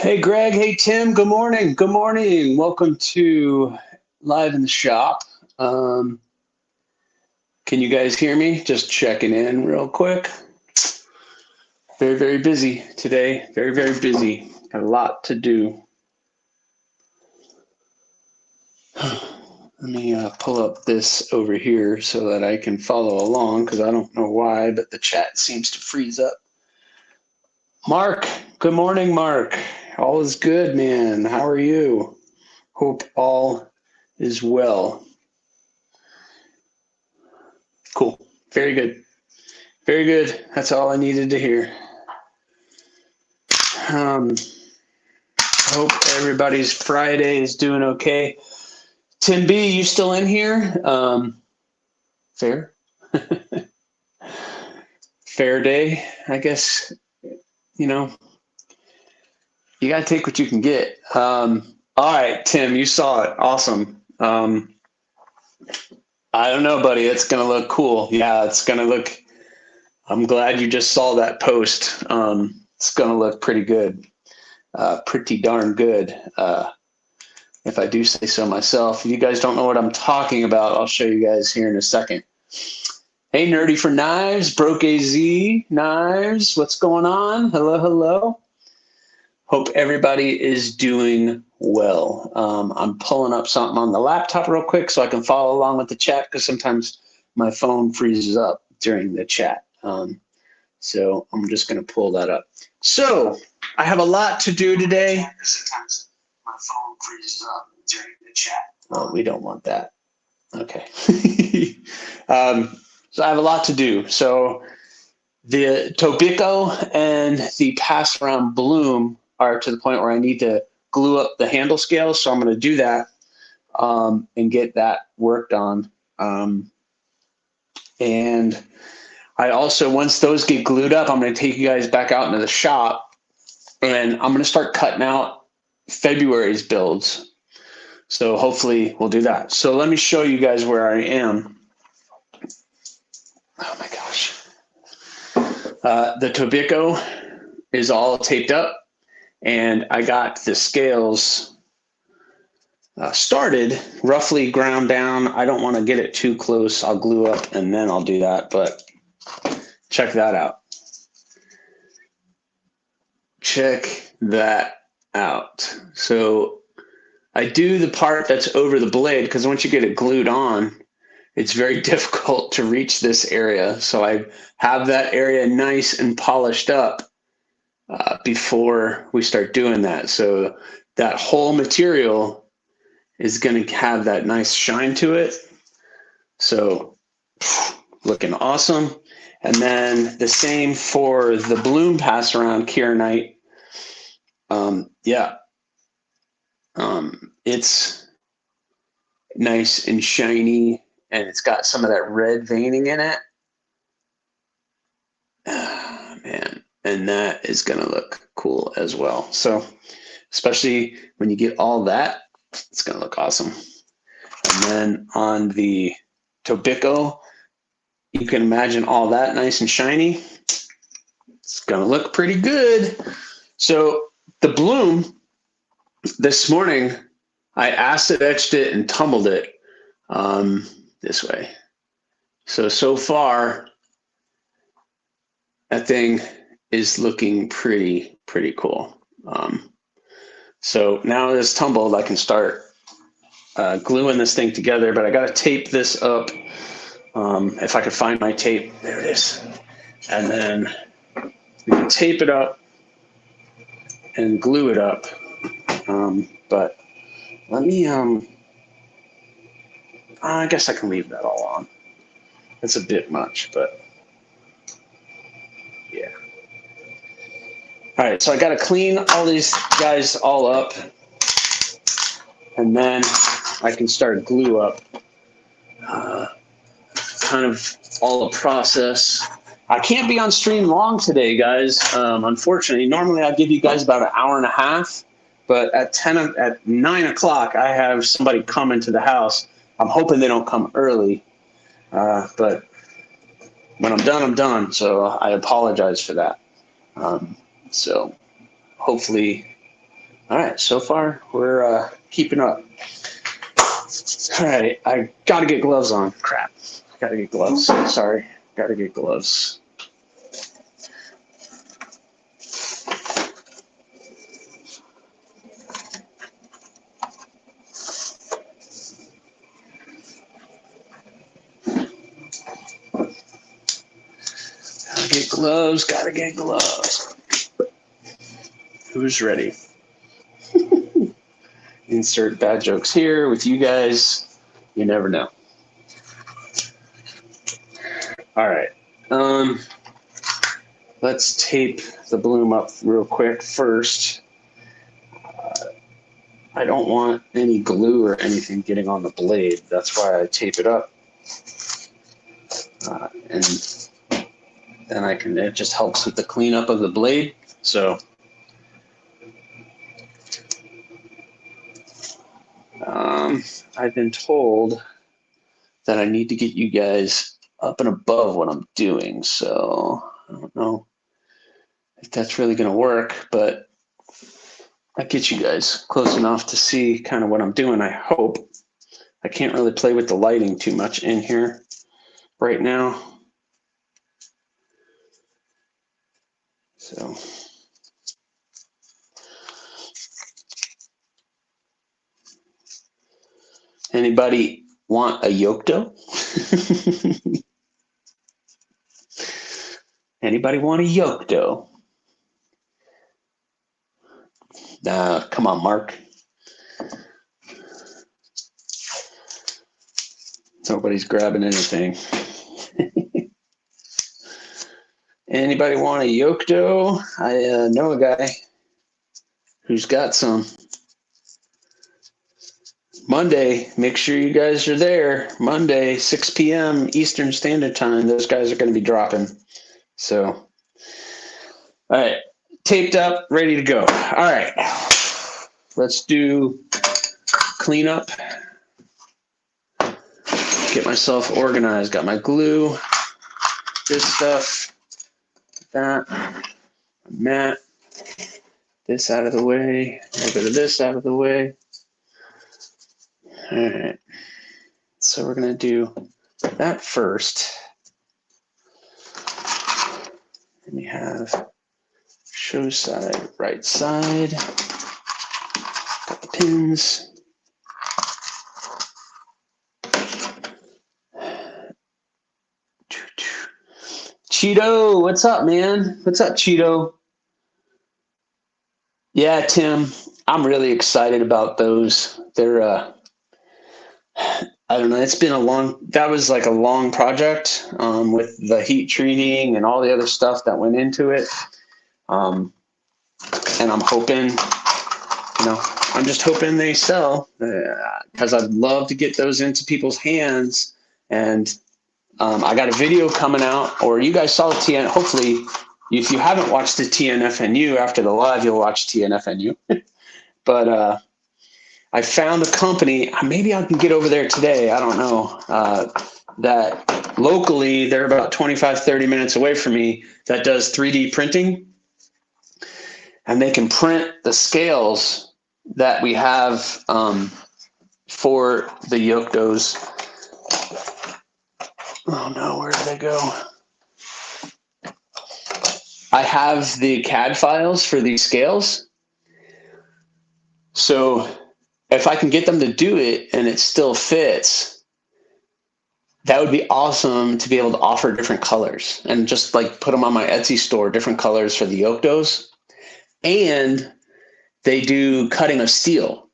Hey, Greg. Hey, Tim. Good morning. Good morning. Welcome to Live in the Shop. Um, can you guys hear me? Just checking in real quick. Very, very busy today. Very, very busy. Got a lot to do. Let me pull up this over here so that I can follow along because I don't know why, but the chat seems to freeze up. Mark. Good morning, Mark. All is good, man. How are you? Hope all is well. Cool. Very good. Very good. That's all I needed to hear. I hope everybody's Friday is doing okay. Tim B, you still in here? Fair. Fair day, I guess. You know, you got to take what you can get. All right, Tim, you saw it. Awesome. I don't know, buddy. It's going to look cool. Yeah, it's going to look. I'm glad you just saw that post. It's going to look pretty good. Pretty darn good. If I do say so myself. If you guys don't know what I'm talking about, I'll show you guys here in a second. Hey, Nerdy for Knives, Broke AZ, Knives, what's going on? Hello, hello. Hope everybody is doing well. I'm pulling up something on the laptop real quick so I can follow along with the chat because sometimes my phone freezes up during the chat. So I'm just going to pull that up. So I have a lot to do today. Sometimes my phone freezes up during the chat. Oh, we don't want that. Okay. So I have a lot to do. So the Tobacco and the pass around bloom are to the point where I need to glue up the handle scales. So I'm going to do that and get that worked on. And I also, once those get glued up, I'm going to take you guys back out into the shop and I'm going to start cutting out February's builds. So hopefully we'll do that. So let me show you guys where I am. Oh my gosh. The Tobacco is all taped up and I got the scales started, roughly ground down. I don't want to get it too close. I'll glue up and then I'll do that, but check that out. Check that out. So I do the part that's over the blade because once you get it glued on, it's very difficult to reach this area. So I have that area nice and polished up before we start doing that. So that whole material is going to have that nice shine to it. So looking awesome. And then the same for the bloom pass around Kieranite. It's nice and shiny and it's got some of that red veining in it. Man, and that is going to look cool as well. So especially when you get all that, it's going to look awesome. And then on the Tobacco, you can imagine all that nice and shiny. It's going to look pretty good. So the bloom, this morning, I acid etched it and tumbled it this way. So far, that thing is looking pretty cool. So now it's tumbled, I can start gluing this thing together, but I got to tape this up. If I could find my tape, there it is. And then we can tape it up and glue it up. But let me, I guess I can leave that all on. That's a bit much, but yeah. All right, so I got to clean all these guys all up and then I can start glue up. Kind of all the process. I can't be on stream long today, guys. Unfortunately, normally I give you guys about an hour and a half, but at 9 o'clock, I have somebody come into the house. I'm hoping they don't come early, but when I'm done, I'm done. So I apologize for that. So hopefully All right, so far we're keeping up. All right, I gotta get gloves on. Crap, gotta get gloves. Sorry, gotta get gloves. Gotta get gloves, gotta get gloves. Who's ready? Insert bad jokes here with you guys. You never know. All right. Let's tape the bloom up real quick first. I don't want any glue or anything getting on the blade. That's why I tape it up. And then it just helps with the cleanup of the blade. So I've been told that I need to get you guys up and above what I'm doing. So I don't know if that's really going to work, but I get you guys close enough to see kind of what I'm doing, I hope. I can't really play with the lighting too much in here right now. So anybody want a yoke dough? Anybody want a yoke dough? Come on, Mark. Nobody's grabbing anything. Anybody want a yoke dough? I know a guy who's got some. Monday, make sure you guys are there. Monday, 6 p.m. Eastern Standard Time. Those guys are going to be dropping. So, all right, taped up, ready to go. All right, let's do cleanup. Get myself organized. Got my glue, this stuff, that, mat, this out of the way, a little bit of this out of the way. All right, so we're going to do that first. And we have show side, right side, got the pins. Cheeto, what's up, man? What's up, Cheeto? Yeah, Tim, I'm really excited about those. They're, I don't know, it's been that was like a long project with the heat treating and all the other stuff that went into it. And I'm hoping, I'm just hoping they sell because I'd love to get those into people's hands. And I got a video coming out, or you guys saw the TN. Hopefully, if you haven't watched the TNFNU after the live, you'll watch TNFNU. But I found a company, maybe I can get over there today, I don't know, that locally, they're about 25, 30 minutes away from me, that does 3D printing. And they can print the scales that we have for the yoke doughs. Oh no, where did they go? I have the CAD files for these scales. So if I can get them to do it and it still fits, that would be awesome to be able to offer different colors and just like put them on my Etsy store, different colors for the yoke doughs. And they do cutting of steel.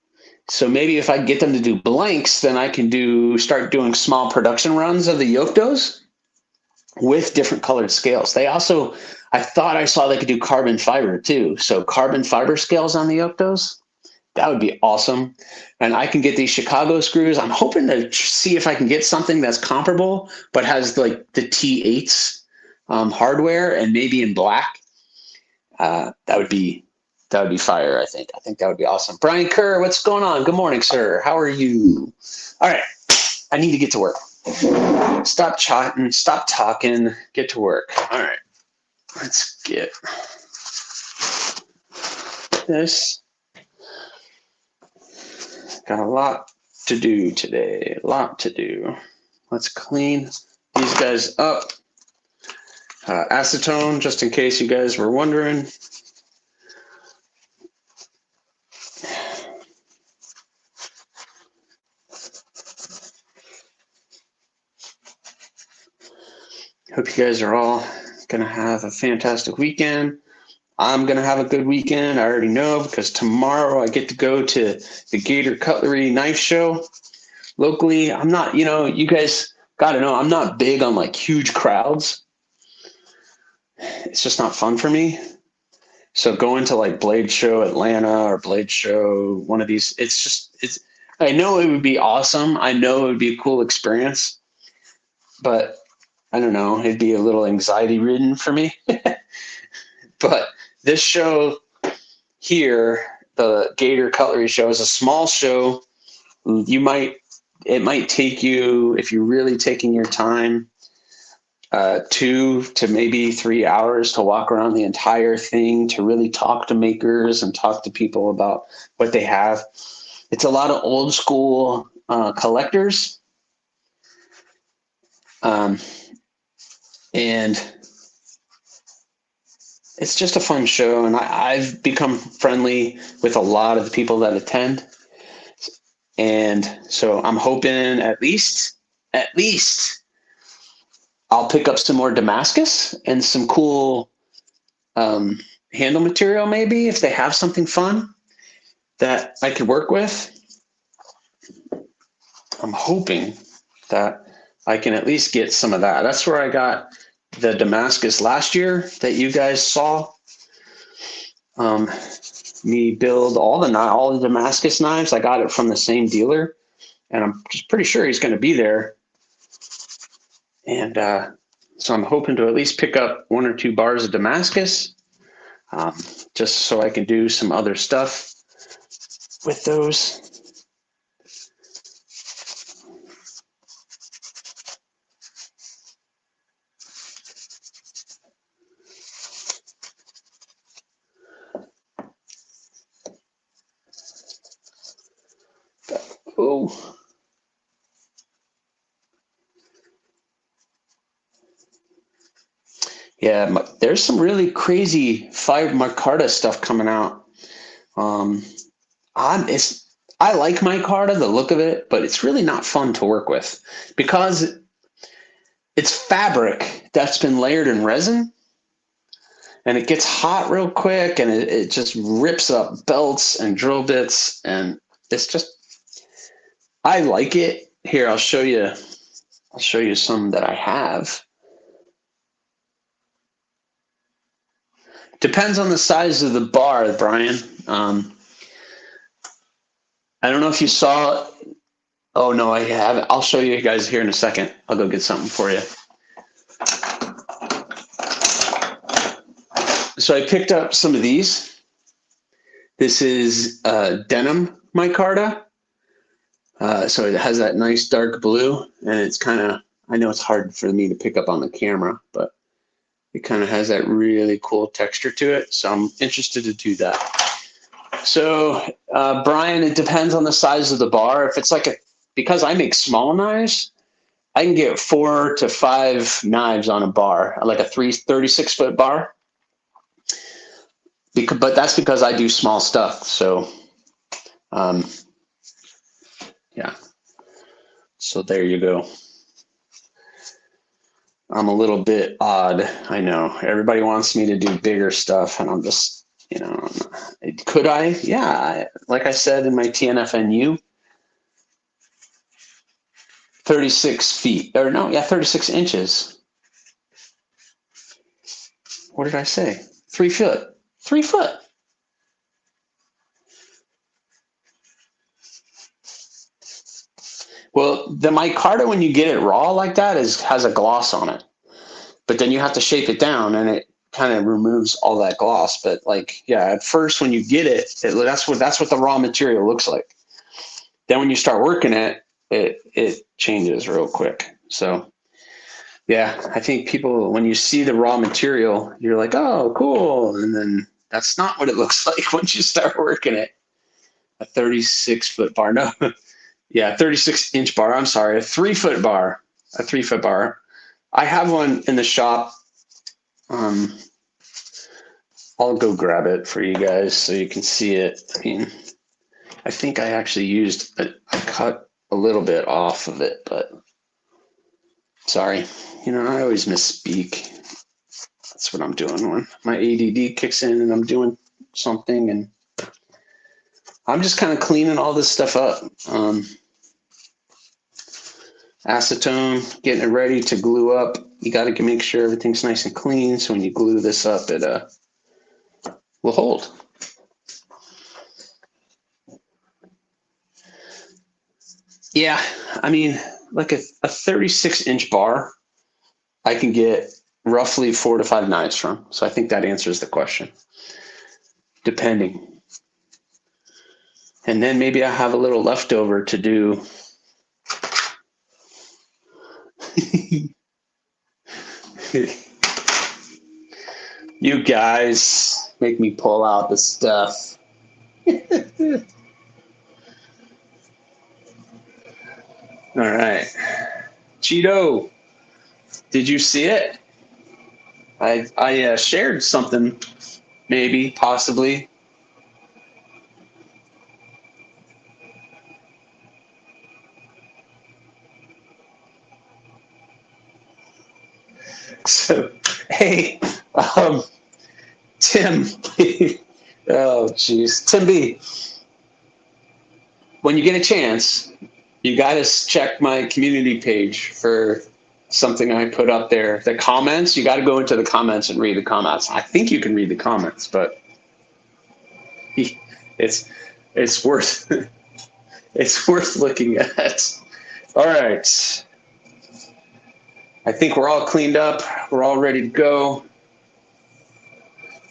So maybe if I get them to do blanks, then I can start doing small production runs of the yoke doughs with different colored scales. They also, I thought I saw they could do carbon fiber too. So carbon fiber scales on the yoke doughs, that would be awesome. And I can get these Chicago screws. I'm hoping to see if I can get something that's comparable, but has like the T8s hardware and maybe in black. That would be fire, I think. I think that would be awesome. Brian Kerr, what's going on? Good morning, sir. How are you? All right. I need to get to work. Stop chatting. Stop talking. Get to work. All right. Let's get this. got a lot to do today. A lot to do. Let's clean these guys up. Acetone, just in case you guys were wondering. Hope you guys are all going to have a fantastic weekend. I'm going to have a good weekend. I already know, because tomorrow I get to go to the Gator Cutlery Knife Show locally. I'm not, you guys got to know, I'm not big on like huge crowds. It's just not fun for me. So going to like Blade Show Atlanta or Blade Show, one of these, I know it would be awesome. I know it would be a cool experience, but I don't know, it'd be a little anxiety ridden for me. But this show here, the Gator Cutlery Show, is a small show. It might take you, if you're really taking your time, 2 to maybe 3 hours to walk around the entire thing, to really talk to makers and talk to people about what they have. It's a lot of old school collectors. And it's just a fun show, and I've become friendly with a lot of the people that attend. And so I'm hoping at least I'll pick up some more Damascus and some cool handle material, maybe, if they have something fun that I could work with. I'm hoping that I can at least get some of that. That's where I got the Damascus last year that you guys saw. Me build all the Damascus knives. I got it from the same dealer, and I'm just pretty sure he's going to be there. And so I'm hoping to at least pick up 1 or 2 bars of Damascus, just so I can do some other stuff with those. Oh. Yeah, there's some really crazy micarta stuff coming out. I like micarta, the look of it, but it's really not fun to work with because it's fabric that's been layered in resin, and it gets hot real quick, and it just rips up belts and drill bits, and it's just, I like it. Here, I'll show you some that I have. Depends on the size of the bar, Brian. I don't know if you saw. Oh no, I haven't. I'll show you guys here in a second. I'll go get something for you. So I picked up some of these. This is denim micarta. So it has that nice dark blue, and it's kind of, I know it's hard for me to pick up on the camera, but it kind of has that really cool texture to it. So I'm interested to do that. So Brian, it depends on the size of the bar. If it's because I make small knives, I can get 4 to 5 knives on a bar, like a 36-foot bar. But that's because I do small stuff. So, yeah. So there you go. I'm a little bit odd. I know everybody wants me to do bigger stuff, and I'm just, could I? Yeah. Like I said in my TNFNU, 36 feet, or no, yeah, 36 inches. What did I say? 3 foot. 3 foot. Well, the micarta, when you get it raw like that, has a gloss on it. But then you have to shape it down, and it kind of removes all that gloss. But at first when you get it, that's what the raw material looks like. Then when you start working it changes real quick. So yeah, I think people, when you see the raw material, you're like, oh, cool. And then that's not what it looks like once you start working it. a 36-foot bar. No, yeah, 36-inch bar. I'm sorry, a 3-foot bar. A 3-foot bar. I have one in the shop. I'll go grab it for you guys so you can see it. I mean, I think I actually I cut a little bit off of it, but sorry. You know, I always misspeak. That's what I'm doing when my ADD kicks in and I'm doing something, and I'm just kind of cleaning all this stuff up. Acetone, getting it ready to glue up. You got to make sure everything's nice and clean, so when you glue this up, it will hold. Yeah, I mean, like a 36-inch bar, I can get roughly 4 to 5 knives from. So I think that answers the question, depending. And then maybe I have a little leftover to do. You guys make me pull out the stuff. All right. Cheeto, did you see it? I shared something, maybe, possibly. So, hey, Tim, oh, jeez, Tim B, when you get a chance, you got to check my community page for something I put up there. The comments, you got to go into the comments and read the comments. I think you can read the comments, but it's worth it's worth looking at. All right. I think we're all cleaned up. We're all ready to go.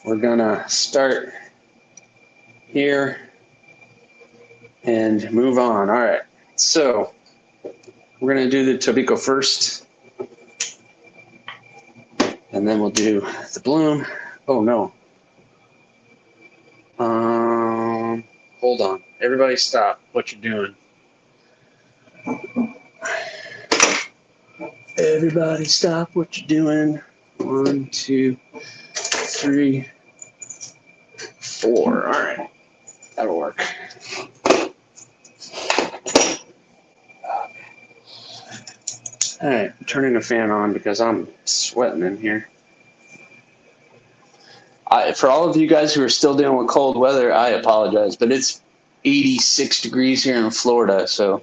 We're gonna start here and move on. All right. So we're gonna do the Tobiko first, and then we'll do the bloom. Oh no. Hold on. Everybody stop what you're doing. Everybody stop what you're doing. 1, 2, 3, 4. All right. That'll work. All right. I'm turning the fan on because I'm sweating in here. For all of you guys who are still dealing with cold weather, I apologize, but it's 86 degrees here in Florida, so.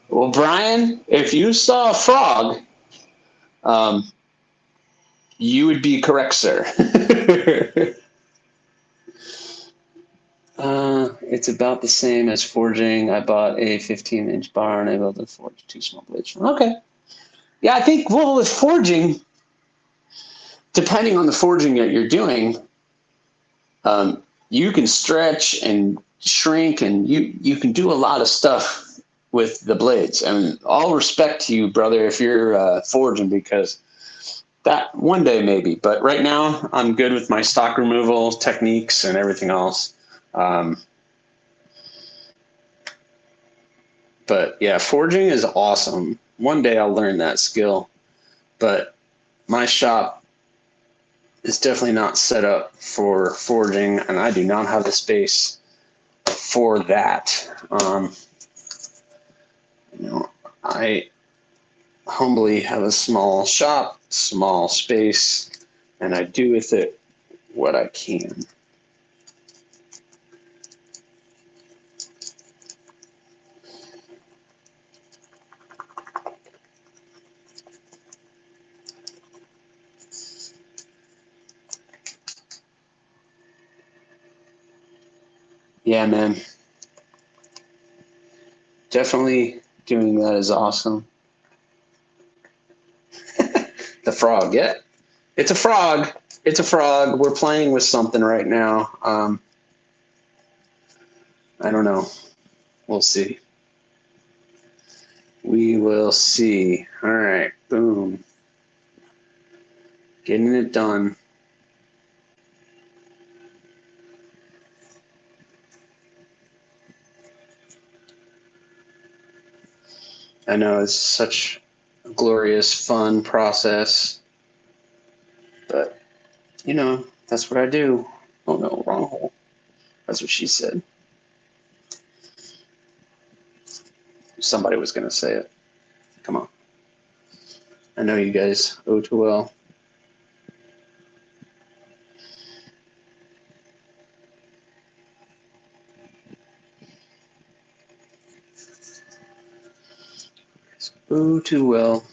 Well, Brian, if you saw a frog, you would be correct, sir. It's about the same as forging. I bought a 15-inch bar and I able to forge 2 small blades. Okay. Yeah, I think, well, with forging, depending on the forging that you're doing, you can stretch and shrink, and you can do a lot of stuff with the blades. And all respect to you, brother, if you're forging, because that one day maybe. But right now, I'm good with my stock removal techniques and everything else. But yeah, forging is awesome. One day I'll learn that skill. But my shop is definitely not set up for forging, and I do not have the space for that. I humbly have a small shop, small space, and I do with it what I can. Yeah, man. Definitely doing that is awesome. The frog, yeah. It's a frog. It's a frog. We're playing with something right now. I don't know. We'll see. We will see. All right. Boom. Getting it done. I know it's such a glorious, fun process, but you know, that's what I do. Oh no, wrong hole. That's what she said. Somebody was going to say it. Come on. I know you guys oh too well. Oh too well.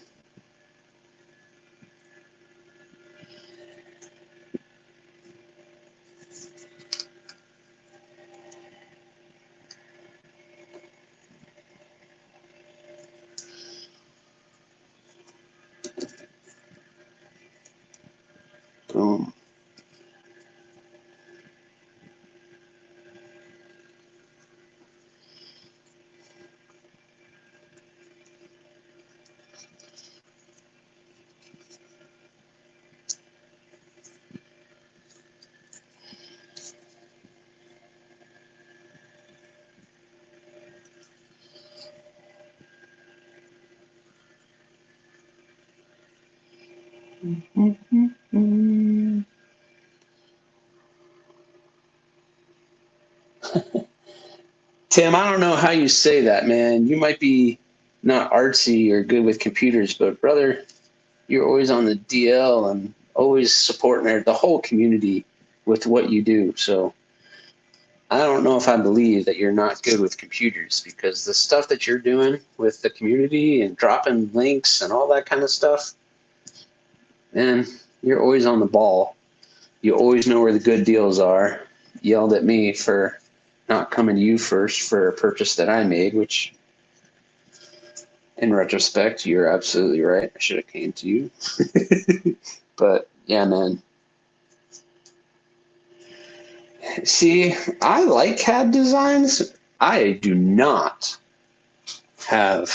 Boom. Tim, I don't know how you say that, man. You might be not artsy or good with computers, but brother, you're always on the DL and always supporting the whole community with what you do. So I don't know if I believe that you're not good with computers, because the stuff that you're doing with the community and dropping links and all that kind of stuff, man, you're always on the ball. You always know where the good deals are. Yelled at me for not coming to you first for a purchase that I made, which in retrospect, you're absolutely right. I should have came to you. But yeah, man. See, I like CAD designs. I do not have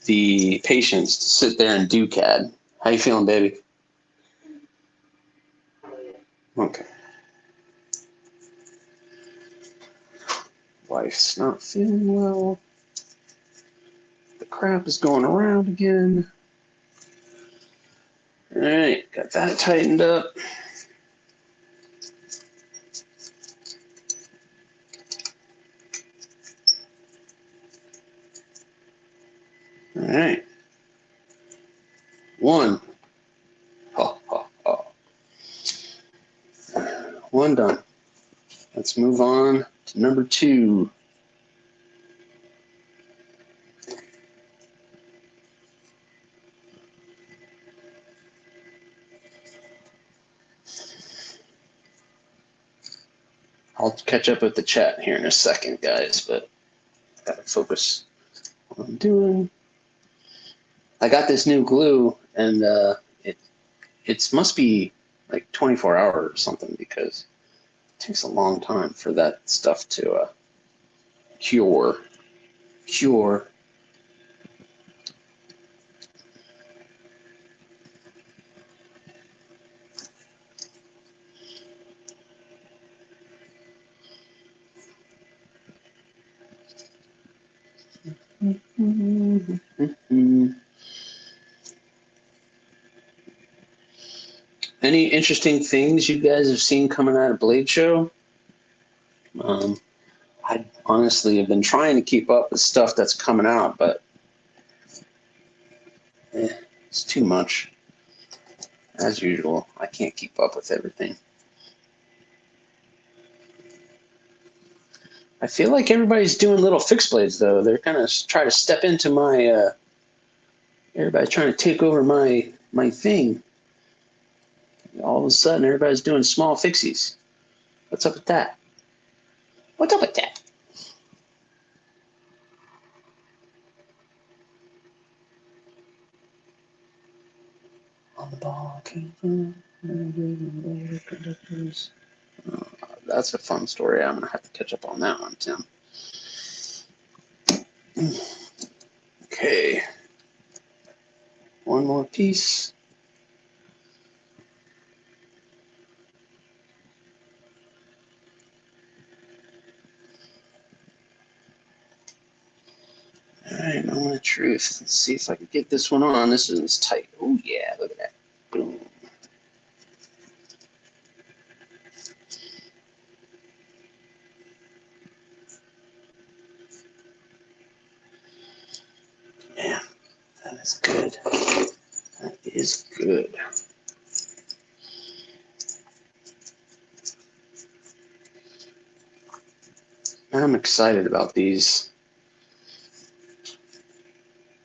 the patience to sit there and do CAD. How you feeling, baby? Okay. Wife's not feeling well. The crap is going around again. All right, got that tightened up. All right. One. Oh, oh, oh. One done. Let's move on to number 2. I'll catch up with the chat here in a second, guys, but I gotta focus on what I'm doing. I got this new glue, and it must be like 24 hours or something, because it takes a long time for that stuff to cure. Any interesting things you guys have seen coming out of Blade Show? I honestly have been trying to keep up with stuff that's coming out, but it's too much. As usual, I can't keep up with everything. I feel like everybody's doing little fixed blades, though. They're kind of trying to step into my. Everybody's trying to take over my thing. All of a sudden, everybody's doing small fixies. What's up with that? What's up with that? On the ball, conductors. Oh, that's a fun story. I'm gonna have to catch up on that one, Tim. Okay. One more piece. All right. right, moment of truth. Let's see if I can get this one on. This is tight. Oh yeah, look at that. Boom. Yeah, that is good. That is good. I'm excited about these.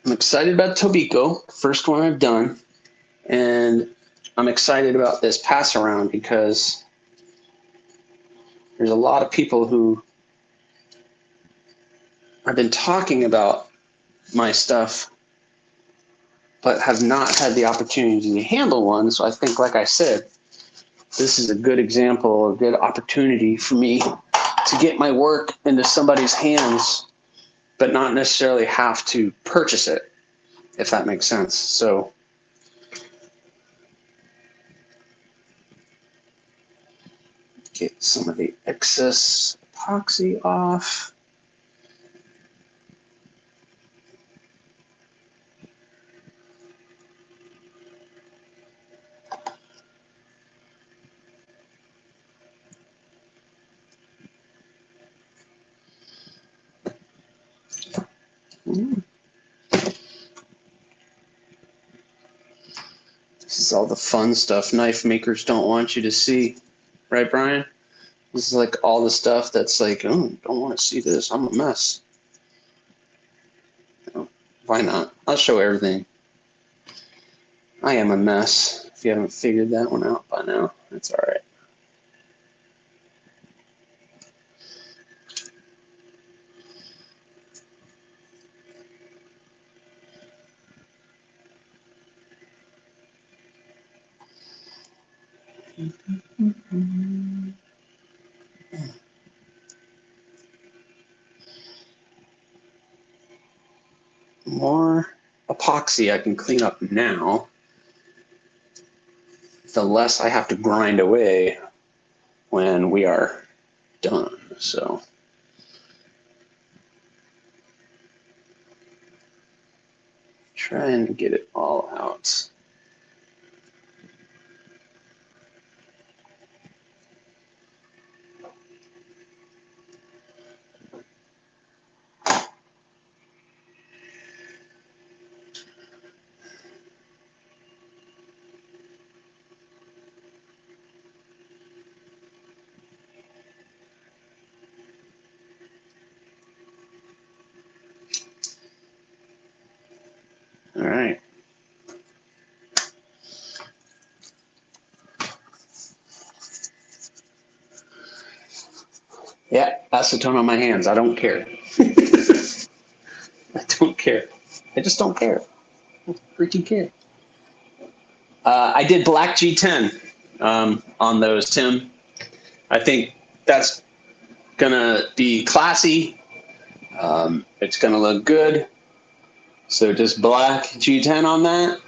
I'm excited about Tobiko, first one I've done, and I'm excited about this pass around because there's a lot of people who have been talking about my stuff but have not had the opportunity to handle one. So I think, like I said, this is a good example, a good opportunity for me to get my work into somebody's hands, but not necessarily have to purchase it, if that makes sense. So get some of the excess epoxy off. This is all the fun stuff knife makers don't want you to see. Right, Brian? This is like all the stuff that's like, oh, don't want to see this. I'm a mess. Oh, why not? I'll show everything. I am a mess. If you haven't figured that one out by now, that's all right. More epoxy I can clean up now, the less I have to grind away when we are done. So trying to get it all out. All right. Yeah, acetone on my hands. I don't care. I don't care. I just don't care. I don't freaking care. I did black G10 on those, Tim. I think that's gonna be classy. It's gonna look good. So just black G10 on that.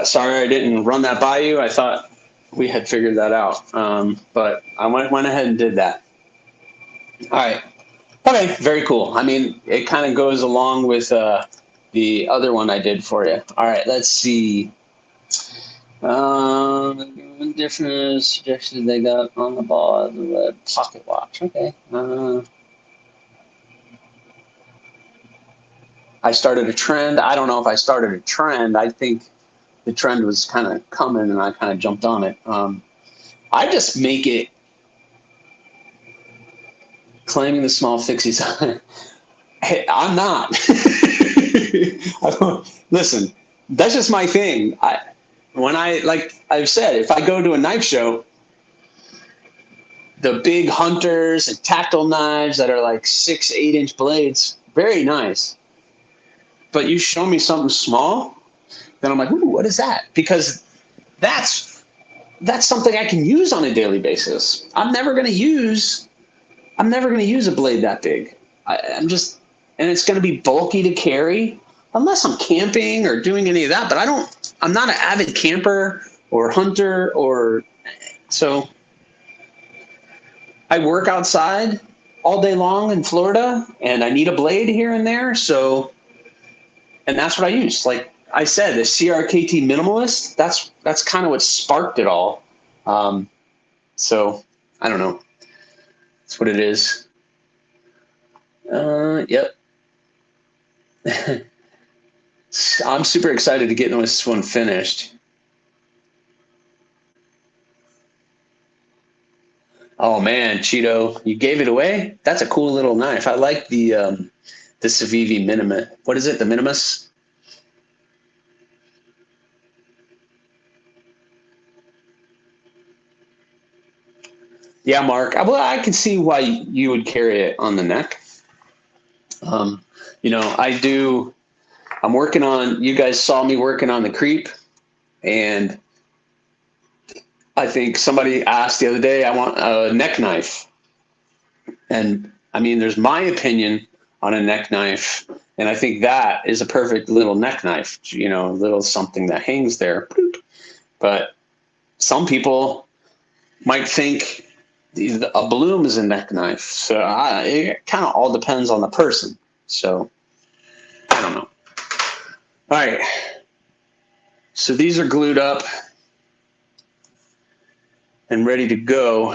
Sorry I didn't run that by you. I thought we had figured that out. But I went ahead and did that. All right. Okay, very cool. I mean, it kind of goes along with the other one I did for you. All right, let's see. Different suggestions they got on the ball of the red pocket watch. Okay. I started a trend. I don't know if I started a trend. I think the trend was kind of coming and I kind of jumped on it. I just make it claiming the small fixies. Hey, I'm not. Listen, that's just my thing. Like I've said, if I go to a knife show, the big hunters and tactile knives that are like 6-8 inch blades, very nice. But you show me something small, then I'm like, ooh, what is that? Because that's something I can use on a daily basis. I'm never going to use a blade that big. And it's going to be bulky to carry unless I'm camping or doing any of that. But I'm not an avid camper or hunter so I work outside all day long in Florida, and I need a blade here and there. So, and that's what I use. Like I said, the CRKT Minimalist, that's kind of what sparked it all. So I don't know. That's what it is. Yep. I'm super excited to get this one finished. Oh man, Cheeto, you gave it away? That's a cool little knife. I like the Civivi Minimus. What is it? The Minimus? Yeah, Mark. Well, I can see why you would carry it on the neck. You know, I'm working on, you guys saw me working on the creep, and I think somebody asked the other day, I want a neck knife. And I mean, there's my opinion on a neck knife, and I think that is a perfect little neck knife, you know, a little something that hangs there. But some people might think a bloom is a neck knife. So it kind of all depends on the person. So I don't know. All right. So these are glued up and ready to go.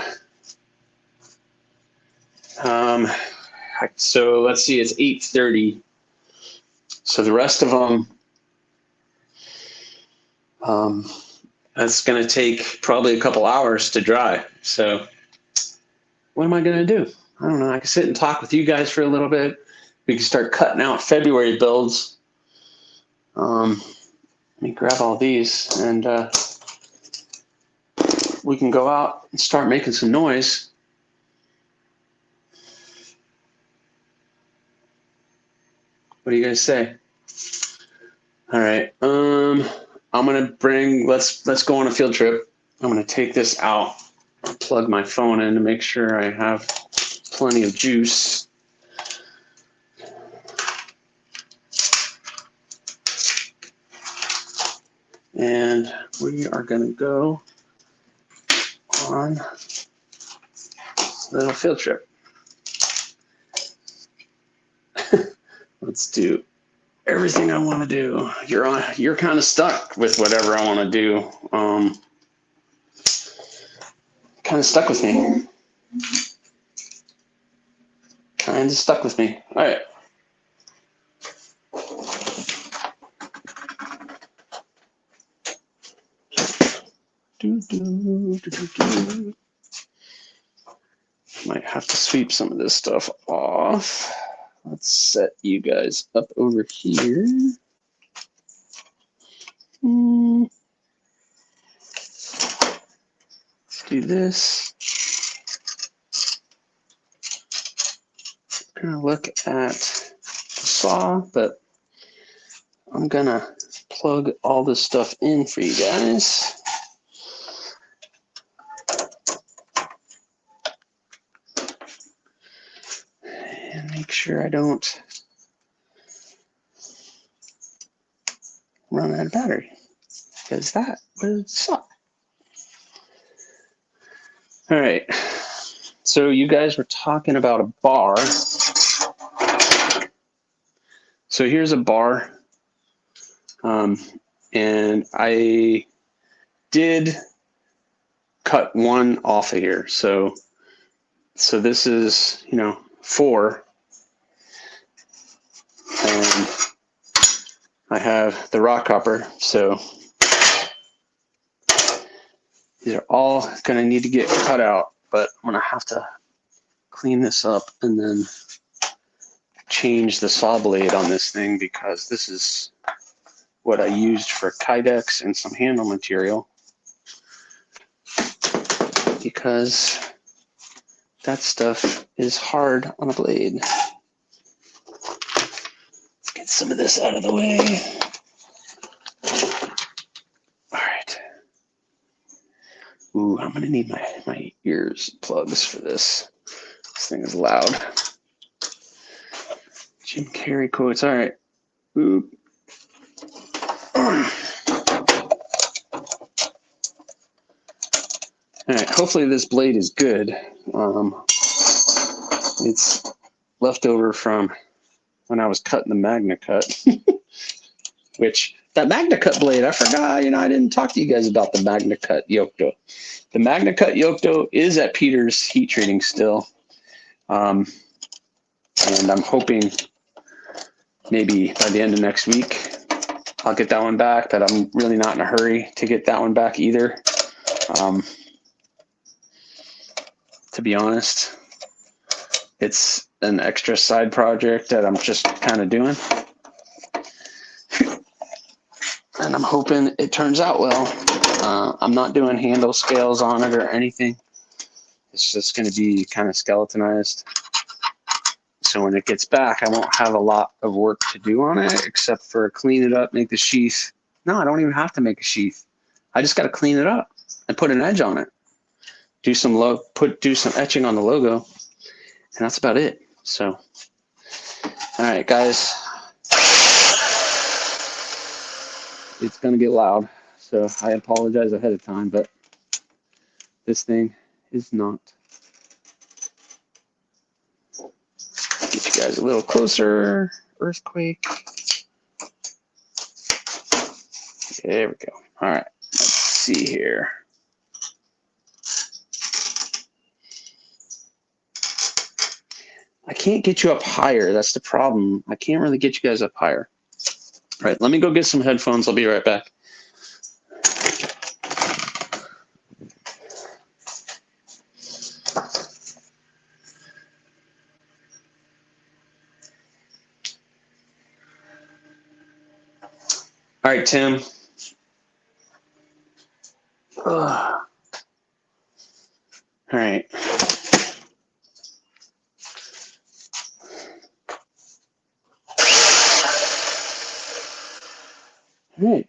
So let's see, it's 8:30. So the rest of them, that's going to take probably a couple hours to dry. So what am I going to do? I don't know. I can sit and talk with you guys for a little bit. We can start cutting out February builds. Let me grab all these, and we can go out and start making some noise. What do you guys say? All right. I'm gonna bring. Let's go on a field trip. I'm gonna take this out. I'll plug my phone in to make sure I have plenty of juice. And we are gonna go on a little field trip. Let's do everything I want to do. You're kind of stuck with whatever I want to do. Kind of stuck with me. Kind of stuck with me. All right. Might have to sweep some of this stuff off. Let's set you guys up over here. Let's do this. I'm gonna look at the saw, but I'm gonna plug all this stuff in for you guys. And make sure I don't run out of battery, because that would suck. All right, so you guys were talking about a bar. So here's a bar, and I did cut one off of here. So this is, 4, and I have the rock hopper. So these are all going to need to get cut out, but I'm going to have to clean this up and then change the saw blade on this thing, because this is what I used for Kydex and some handle material, because that stuff is hard on a blade. Let's get some of this out of the way. All right. Ooh, I'm gonna need my ears plugs for this. This thing is loud. Jim Carrey quotes. All right. Oop. All right. Hopefully this blade is good. It's left over from when I was cutting the Magna Cut, which that Magna Cut blade, I forgot, I didn't talk to you guys about the Magna Cut yoke dough. The Magna Cut yoke dough is at Peter's heat treating still. And I'm hoping maybe by the end of next week, I'll get that one back, but I'm really not in a hurry to get that one back either. To be honest, it's an extra side project that I'm just kind of doing. And I'm hoping it turns out well. I'm not doing handle scales on it or anything. It's just going to be kind of skeletonized. So when it gets back, I won't have a lot of work to do on it except for clean it up, make the sheath. No, I don't even have to make a sheath. I just got to clean it up and put an edge on it. Do some etching on the logo, and that's about it. So, all right, guys, it's going to get loud. So I apologize ahead of time, but this thing is not. Get you guys a little closer. Earthquake. There we go. All right, let's see here. I can't get you up higher. That's the problem. I can't really get you guys up higher. All right, let me go get some headphones. I'll be right back. All right, Tim. All right. All right.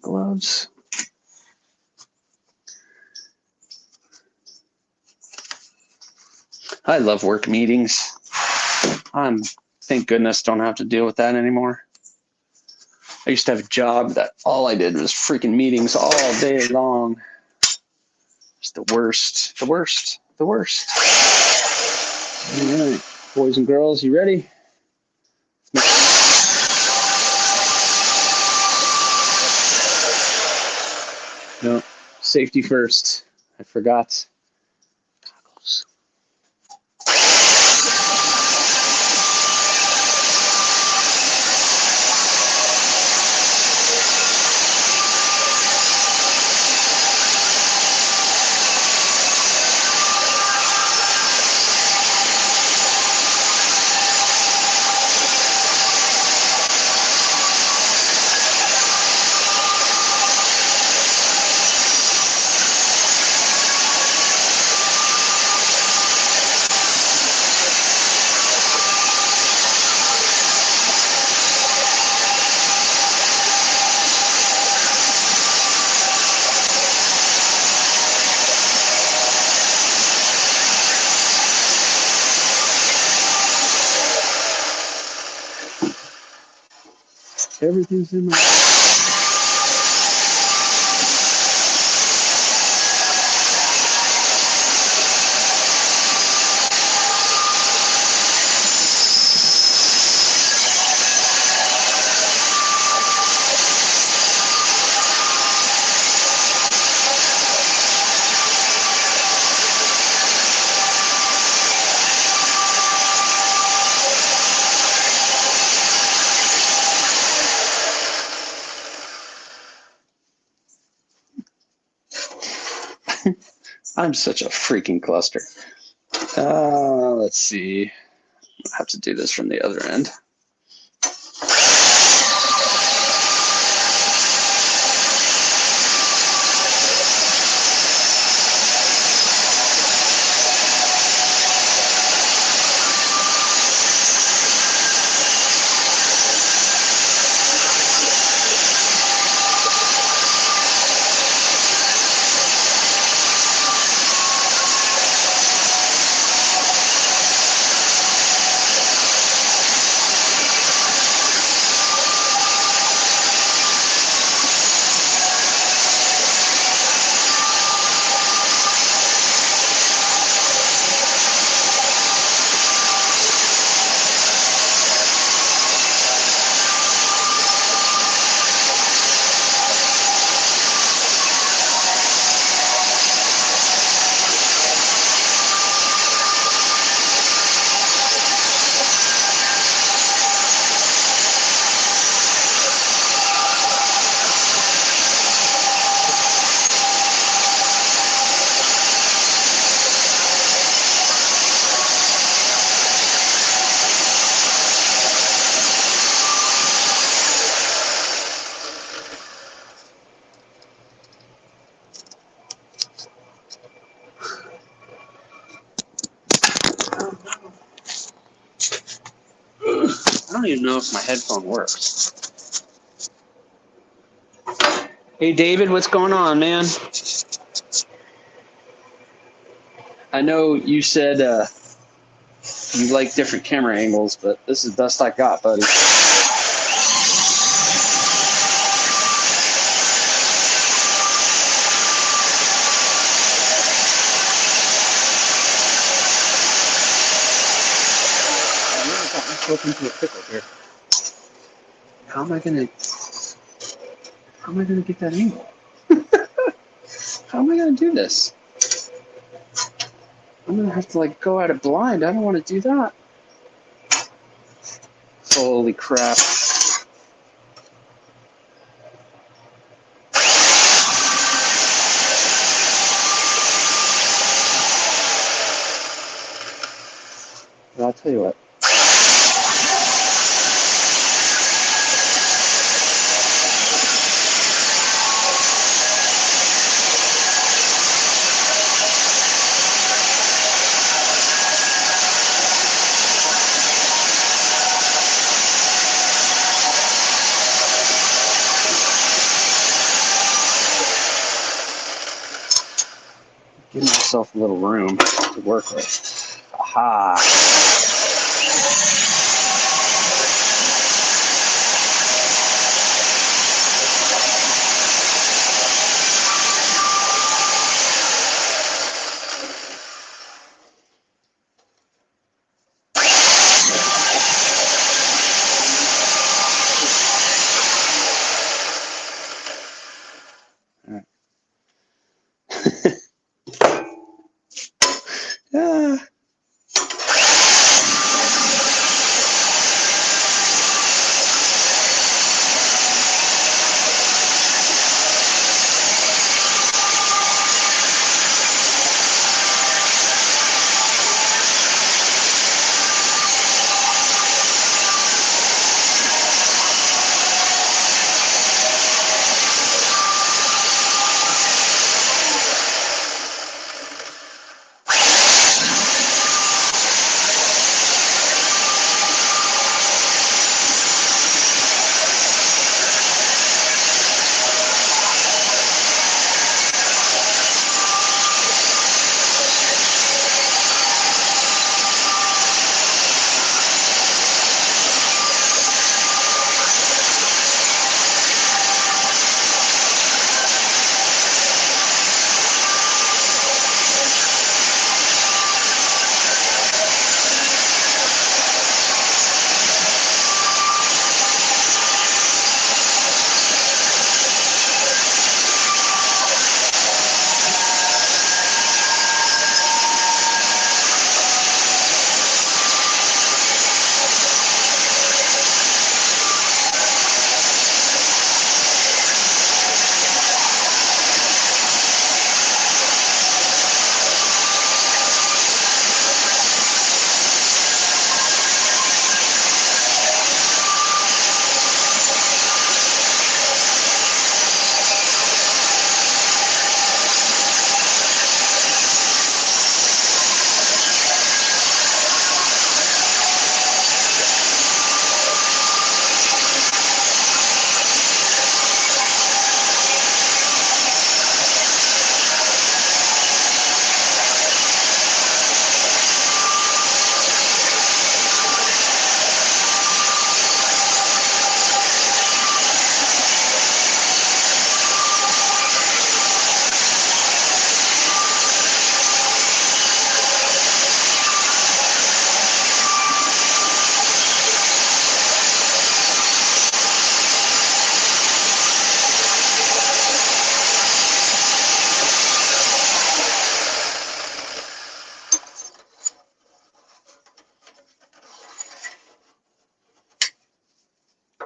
Gloves. I love work meetings. Thank goodness don't have to deal with that anymore. I used to have a job that all I did was freaking meetings all day long. It's the worst, the worst, the worst. All right, boys and girls, you ready? No, safety first. I forgot. Goggles. Everything's in my... I'm such a freaking cluster. Let's see. I have to do this from the other end. don't even know if my headphone works. Hey, David, what's going on, man? I know you said you like different camera angles, but this is the best I got, buddy. Into a pickle here. How am I gonna get that angle? How am I gonna do this? I'm gonna have to like go at it blind. I don't want to do that. Holy crap. Well, I'll tell you what. Give myself a little room to work with. Aha. Yeah.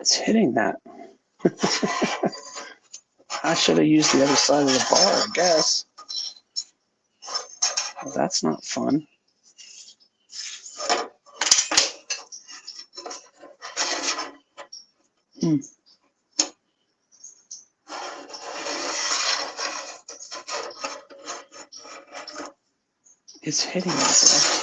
It's hitting that. I should have used the other side of the bar, I guess. Well, that's not fun. It's hitting it there.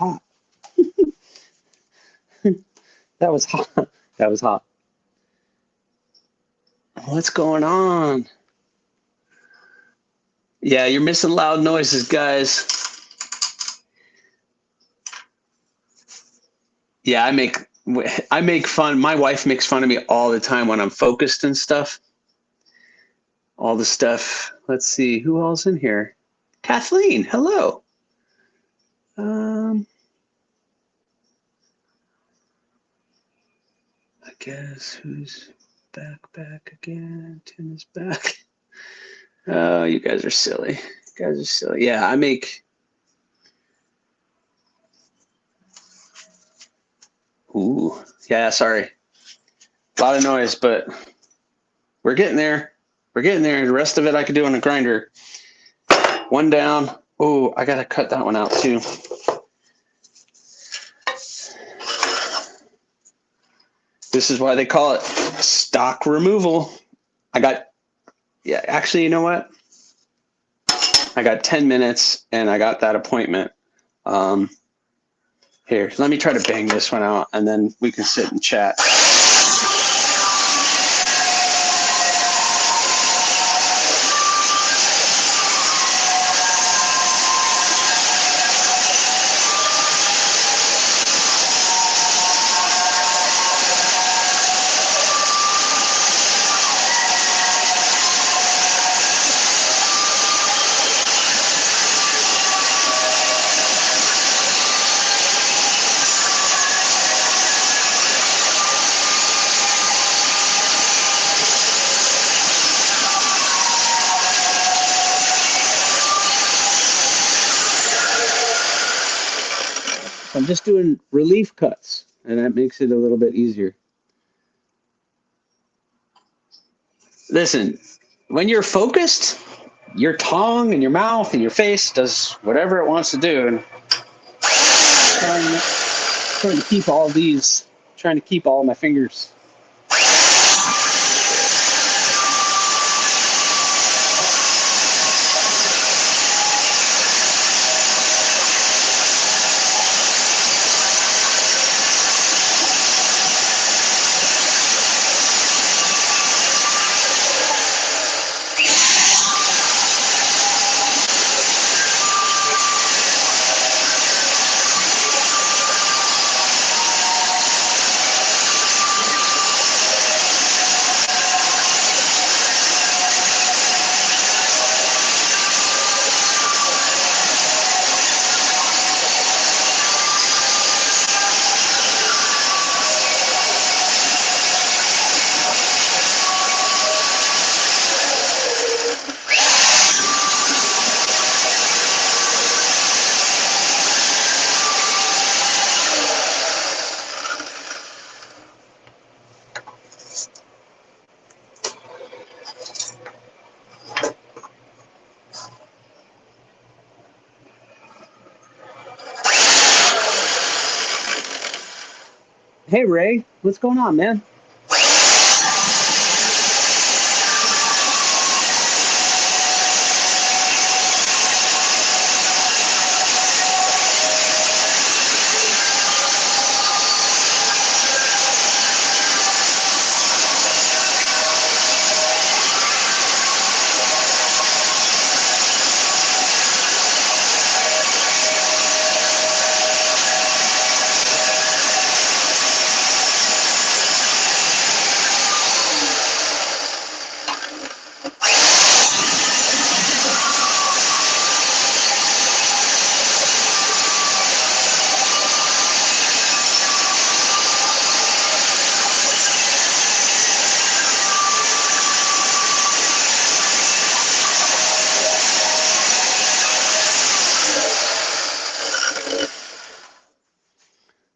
hot. That was hot. That was hot. What's going on? Yeah, you're missing loud noises, guys. Yeah, I make fun. My wife makes fun of me all the time when I'm focused and stuff. All the stuff. Let's see, who else in here? Kathleen, hello. I guess who's back again? Tim is back. Oh, you guys are silly. You guys are silly. Yeah, I make. Ooh, yeah, sorry. A lot of noise, but we're getting there. We're getting there. The rest of it I could do on a grinder. One down. Oh, I got to cut that one out too. This is why they call it stock removal. Actually, you know what? I got 10 minutes and I got that appointment. Here, let me try to bang this one out and then we can sit and chat. I'm just doing relief cuts, and that makes it a little bit easier. Listen, when you're focused, your tongue and your mouth and your face does whatever it wants to do. And trying to keep all these, trying to keep all my fingers. Hey, Ray, what's going on, man?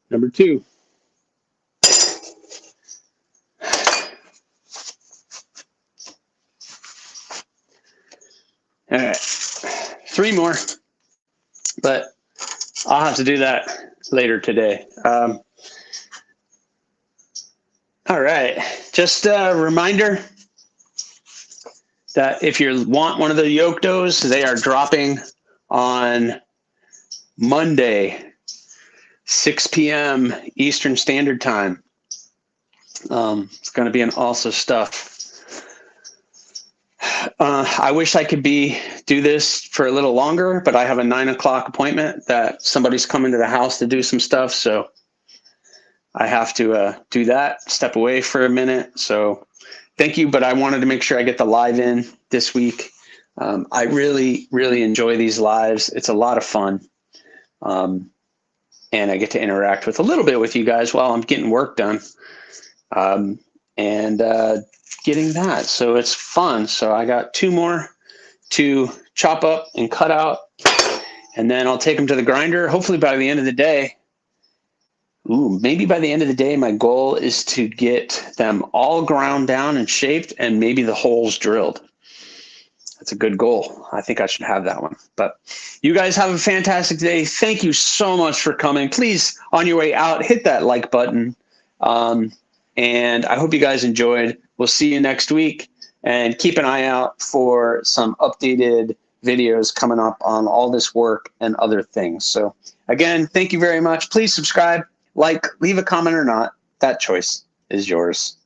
Number 2. All right, 3 more, but I'll have to do that later today. All right, just a reminder that if you want one of the yoke doughs, they are dropping on Monday. 6 p.m. Eastern Standard Time. It's going to be an awesome stuff. I wish I could do this for a little longer, but I have a 9 o'clock appointment that somebody's coming to the house to do some stuff. So I have to do that, step away for a minute. So thank you. But I wanted to make sure I get the live in this week. I really, really enjoy these lives. It's a lot of fun. And I get to interact with a little bit with you guys while I'm getting work done. And getting that. So it's fun. So I got 2 more to chop up and cut out, and then I'll take them to the grinder. Hopefully by the end of the day. Maybe by the end of the day, my goal is to get them all ground down and shaped and maybe the holes drilled. That's a good goal. I think I should have that one. But you guys have a fantastic day. Thank you so much for coming. Please, on your way out, hit that like button. And I hope you guys enjoyed. We'll see you next week, and keep an eye out for some updated videos coming up on all this work and other things. So again, thank you very much. Please subscribe, like, leave a comment or not. That choice is yours.